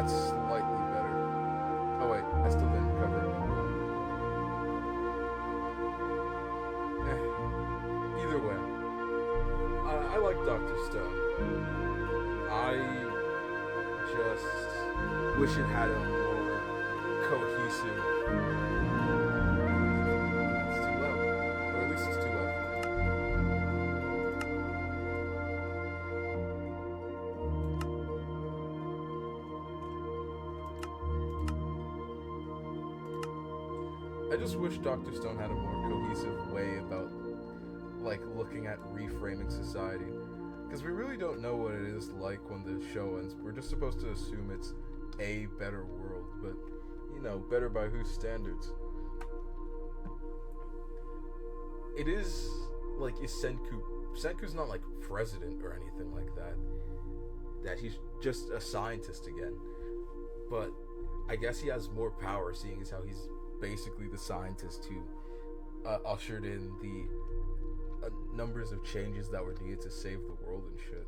That's slightly better. Oh wait, I still didn't cover it. Either way, I like Doctor Stone. I just wish it had a more cohesive. It's too loud, or at least it's too loud for me. I just wish Doctor Stone had a more cohesive way about like looking at reframing society. Because we really don't know what it is like when the show ends. We're just supposed to assume it's a better world, but better by whose standards? It is like is Senku. Senku's not like president or anything like that. That he's just a scientist again. But I guess he has more power, seeing as how he's basically the scientist who ushered in the numbers of changes that were needed to save the world and shit.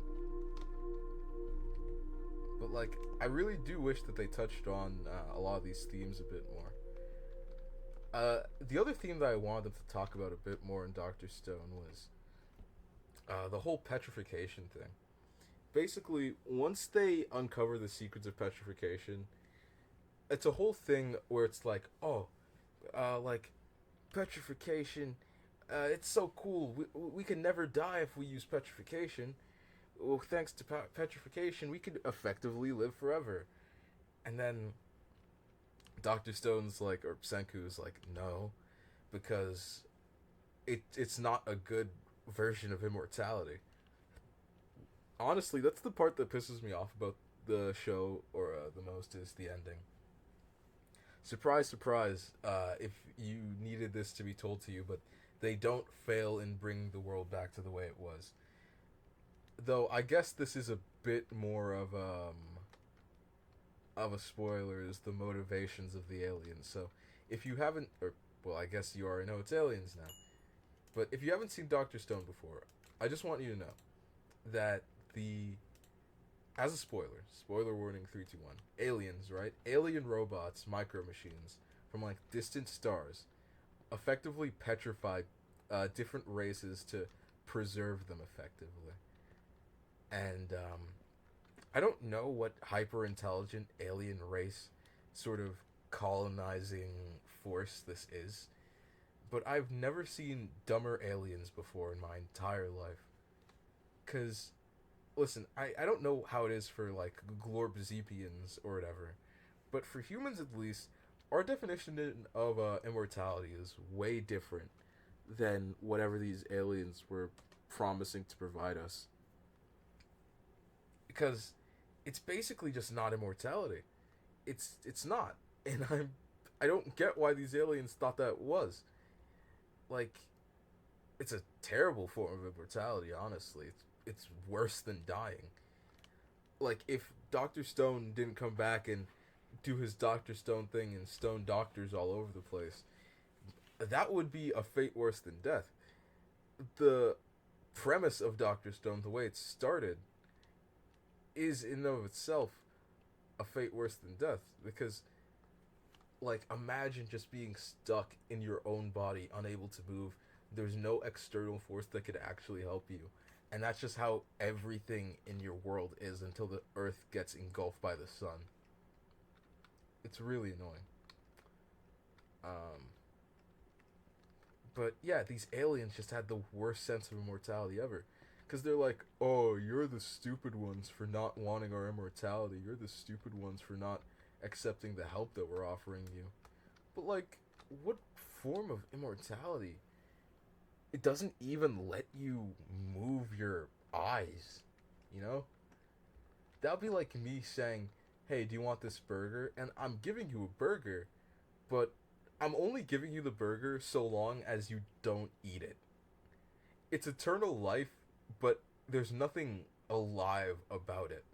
But like, I really do wish that they touched on a lot of these themes a bit more. The other theme that I wanted them to talk about a bit more in Doctor Stone was the whole petrification thing. Basically, once they uncover the secrets of petrification, it's a whole thing where it's like, oh, like petrification. It's so cool. We can never die if we use petrification. Well, thanks to petrification, we could effectively live forever. And then Doctor Stone's like, or Senku's like, no, because it's not a good version of immortality. Honestly, that's the part that pisses me off about the show, or the most, is the ending. Surprise, surprise, if you needed this to be told to you, but they don't fail in bringing the world back to the way it was. Though I guess this is a bit more of a spoiler, is the motivations of the aliens. So if you haven't, or well, I guess you already know it's aliens now. But if you haven't seen Doctor Stone before, I just want you to know that the as a spoiler warning 3, 2, 1. Aliens, right? Alien robots, micro machines from like distant stars, effectively petrified different races to preserve them effectively. And I don't know what hyper intelligent alien race sort of colonizing force this is, but I've never seen dumber aliens before in my entire life. Cause listen, I don't know how it is for like Glorbzepians or whatever, but for humans at least, our definition of immortality is way different than whatever these aliens were promising to provide us. Because it's basically just not immortality. It's not, and I don't get why these aliens thought that it was. Like, it's a terrible form of immortality. Honestly, it's worse than dying. Like, if Doctor Stone didn't come back and do his Doctor Stone thing and stone doctors all over the place, that would be a fate worse than death. The premise of Doctor Stone, the way it started, is in and of itself a fate worse than death. Because, like, imagine just being stuck in your own body, unable to move. There's no external force that could actually help you. And that's just how everything in your world is until the earth gets engulfed by the sun. It's really annoying. Um, but yeah, these aliens just had the worst sense of immortality ever. Because they're like, oh, you're the stupid ones for not wanting our immortality. You're the stupid ones for not accepting the help that we're offering you. But, like, what form of immortality? It doesn't even let you move your eyes, you know? That would be like me saying, hey, do you want this burger? And I'm giving you a burger, but I'm only giving you the burger so long as you don't eat it. It's eternal life, but there's nothing alive about it.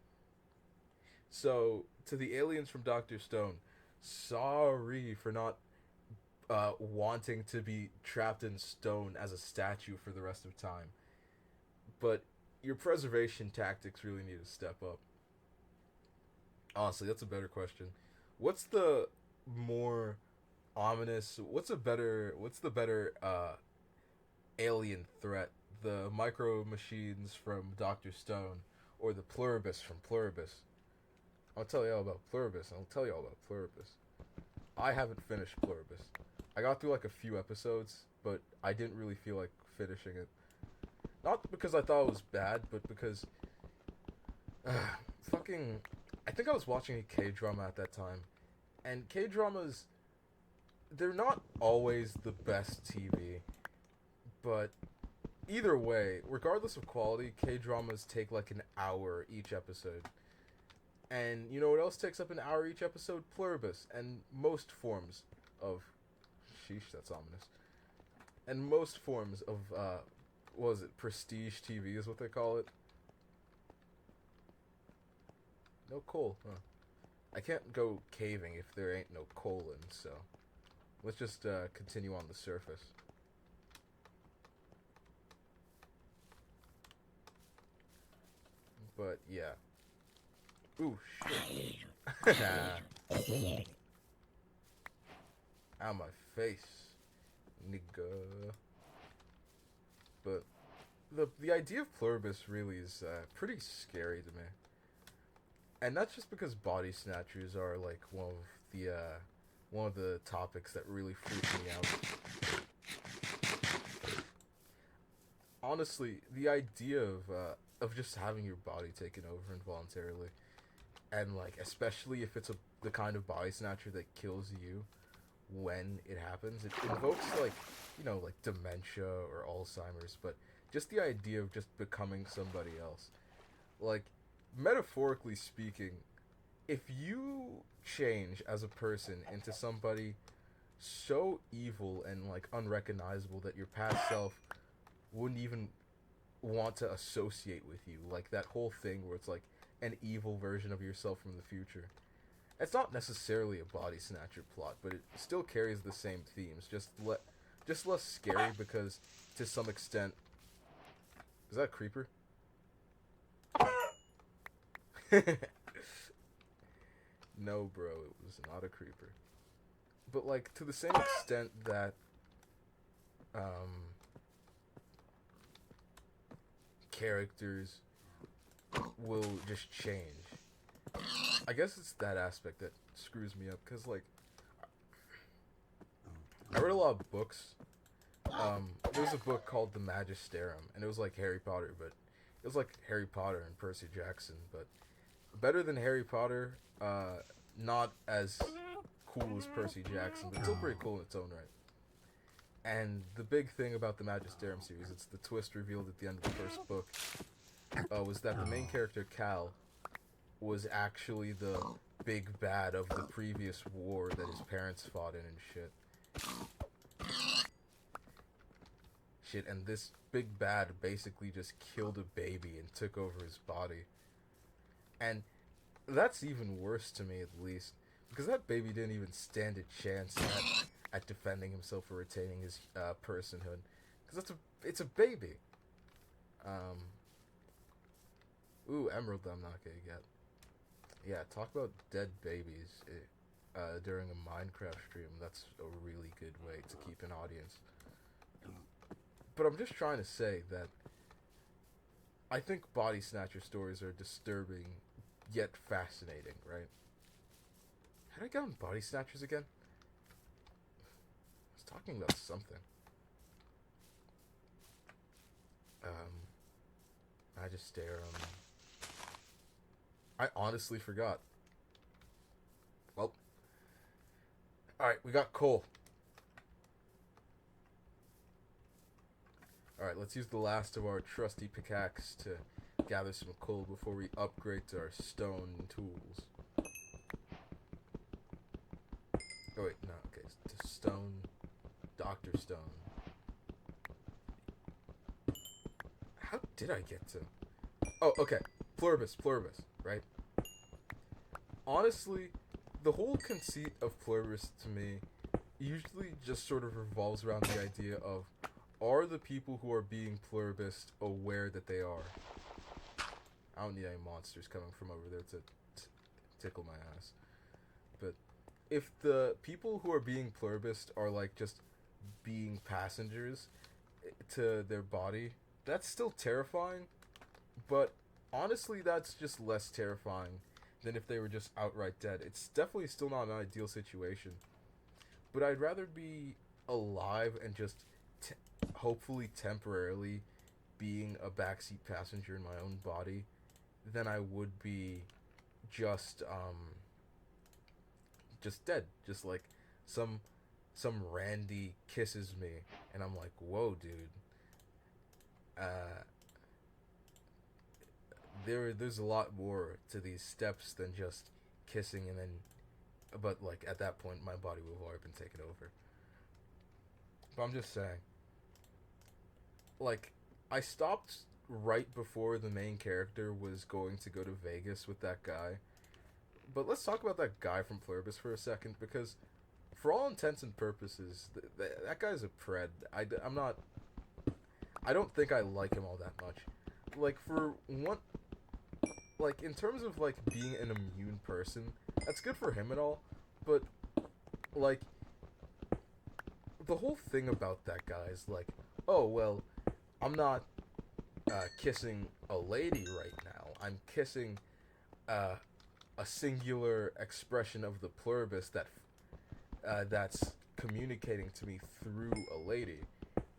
So, to the aliens from Dr. Stone, sorry for not wanting to be trapped in stone as a statue for the rest of time. But your preservation tactics really need to step up. Honestly, that's a better question. What's the more ominous? What's the better alien threat? The micro machines from Doctor Stone, or the Pluribus from Pluribus? I'll tell you all about Pluribus. I'll tell you all about Pluribus. I haven't finished Pluribus. I got through like a few episodes, but I didn't really feel like finishing it. Not because I thought it was bad, but because uh, fucking. I think I was watching a K drama at that time, and K dramas, they're not always the best TV, but either way, regardless of quality, K dramas take like an hour each episode. And you know what else takes up an hour each episode? Pluribus. And most forms of. Sheesh, that's ominous. And most forms of, what was it? Prestige TV is what they call it. No coal, huh? I can't go caving if there ain't no coal in, so. Let's just, continue on the surface. But, yeah. Ooh, shit. Out my face, nigga. But the idea of Pluribus really is pretty scary to me, and that's just because body snatchers are like one of the topics that really freak me out. Honestly, the idea of just having your body taken over involuntarily, and like especially if it's the kind of body snatcher that kills you when it happens, it invokes like, you know, like dementia or Alzheimer's, but just the idea of just becoming somebody else. Like, metaphorically speaking, if you change as a person into somebody so evil and like unrecognizable that your past self wouldn't even want to associate with you, like that whole thing where it's like an evil version of yourself from the future. It's not necessarily a body snatcher plot, but it still carries the same themes. Just less scary because, to some extent, is that a creeper? No, bro, it was not a creeper. But like to the same extent that characters will just change. I guess it's that aspect that screws me up because like I read a lot of books. There was a book called The Magisterium, and it was like Harry Potter, but it was like Harry Potter and Percy Jackson, but better than Harry Potter. Not as cool as Percy Jackson, but still pretty cool in its own right. And the big thing about the Magisterium series, it's the twist revealed at the end of the first book, was that the main character Cal was actually the big bad of the previous war that his parents fought in and shit. And this big bad basically just killed a baby and took over his body. And that's even worse to me, at least, because that baby didn't even stand a chance at defending himself or retaining his personhood. Because it's a baby. Ooh, Emerald I'm not gonna get. Yeah, talk about dead babies during a Minecraft stream. That's a really good way to keep an audience. But I'm just trying to say that I think body snatcher stories are disturbing yet fascinating, right? How did I get on body snatchers again? I was talking about something. Magisterium. I honestly forgot. Well, alright, we got coal. Alright, let's use the last of our trusty pickaxe to gather some coal before we upgrade to our stone tools. Oh wait, no, okay, to stone, Dr. Stone. How did I get to... Oh, okay, Pluribus, right? Honestly, the whole conceit of Pluribus to me usually just sort of revolves around the idea of, are the people who are being Pluribus aware that they are? I don't need any monsters coming from over there to tickle my ass. But if the people who are being pluribus are like just being passengers to their body, that's still terrifying. But honestly, that's just less terrifying than if they were just outright dead. It's definitely still not an ideal situation. But I'd rather be alive and just hopefully temporarily being a backseat passenger in my own body than I would be just just dead. Just like some Randy kisses me and I'm like, whoa, dude. Uh, there's a lot more to these steps than just kissing and then, but like at that point my body will have already been taken over. But I'm just saying, like, I stopped right before the main character was going to go to Vegas with that guy. But let's talk about that guy from Pluribus for a second, because for all intents and purposes, that guy's a pred. I'm not. I don't think I like him all that much. Like, for one, like, in terms of, like, being an immune person, that's good for him and all, but, like, the whole thing about that guy is, like, oh, well, I'm not, kissing a lady right now. I'm kissing, a singular expression of the pluribus that's communicating to me through a lady.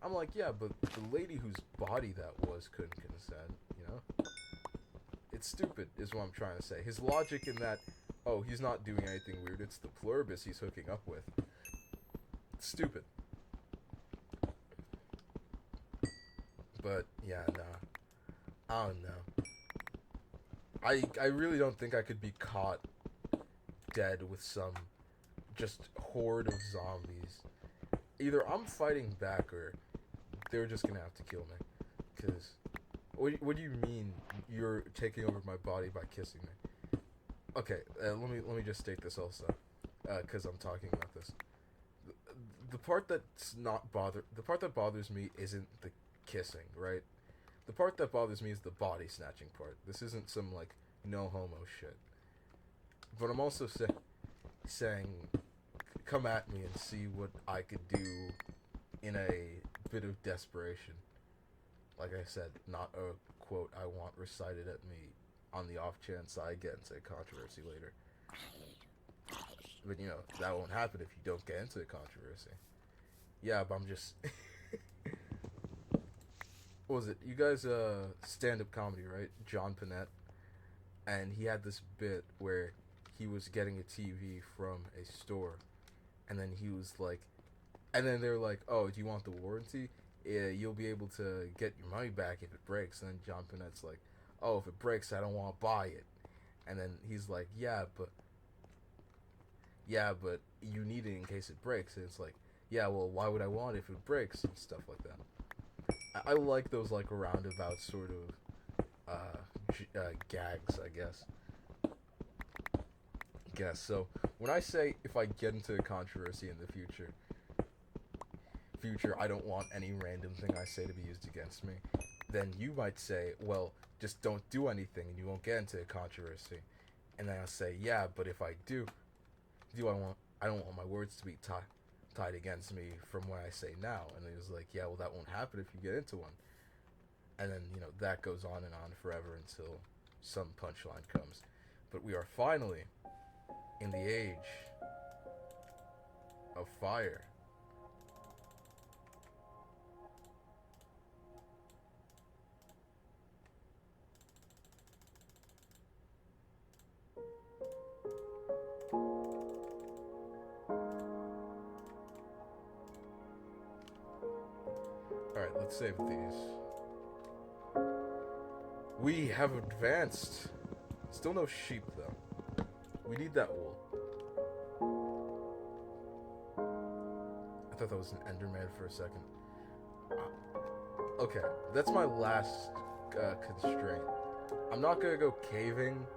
I'm like, yeah, but the lady whose body that was couldn't consent, you know? It's stupid, is what I'm trying to say. His logic in that, oh, he's not doing anything weird, it's the pluribus he's hooking up with. It's stupid. But, yeah, nah. I don't know. I really don't think I could be caught dead with some just horde of zombies. Either I'm fighting back or they're just gonna have to kill me. Cause what do you mean you're taking over my body by kissing me? Okay, let me just state this also, cause I'm talking about this. The part the part that bothers me isn't the kissing, right? The part that bothers me is the body snatching part. This isn't some like no homo shit. But I'm also saying, come at me and see what I could do in a bit of desperation. Like I said, not a quote I want recited at me on the off chance I get into a controversy later. But you know, that won't happen if you don't get into a controversy. Yeah, but I'm just... What was it? You guys, stand-up comedy, right? John Panette. And he had this bit where he was getting a TV from a store. And then he was like... And then they're like, oh, do you want the warranty? Yeah, you'll be able to get your money back if it breaks. And then John Panette's like, oh, if it breaks, I don't want to buy it. And then he's like, yeah, but you need it in case it breaks. And it's like, yeah, well, why would I want it if it breaks? And stuff like that. I like those, like, roundabout sort of, gags, I guess. So, when I say if I get into a controversy in the future, I don't want any random thing I say to be used against me, then you might say, well, just don't do anything and you won't get into a controversy. And then I'll say, yeah, but if I do, I don't want my words to be tied against me from what I say now. And he was like, yeah, well, that won't happen if you get into one. And then, you know, that goes on and on forever until some punchline comes. But we are finally in the age of fire. Alright, let's save these. We have advanced. Still no sheep, though. We need that wool. I thought that was an Enderman for a second. Okay, that's my last constraint. I'm not gonna go caving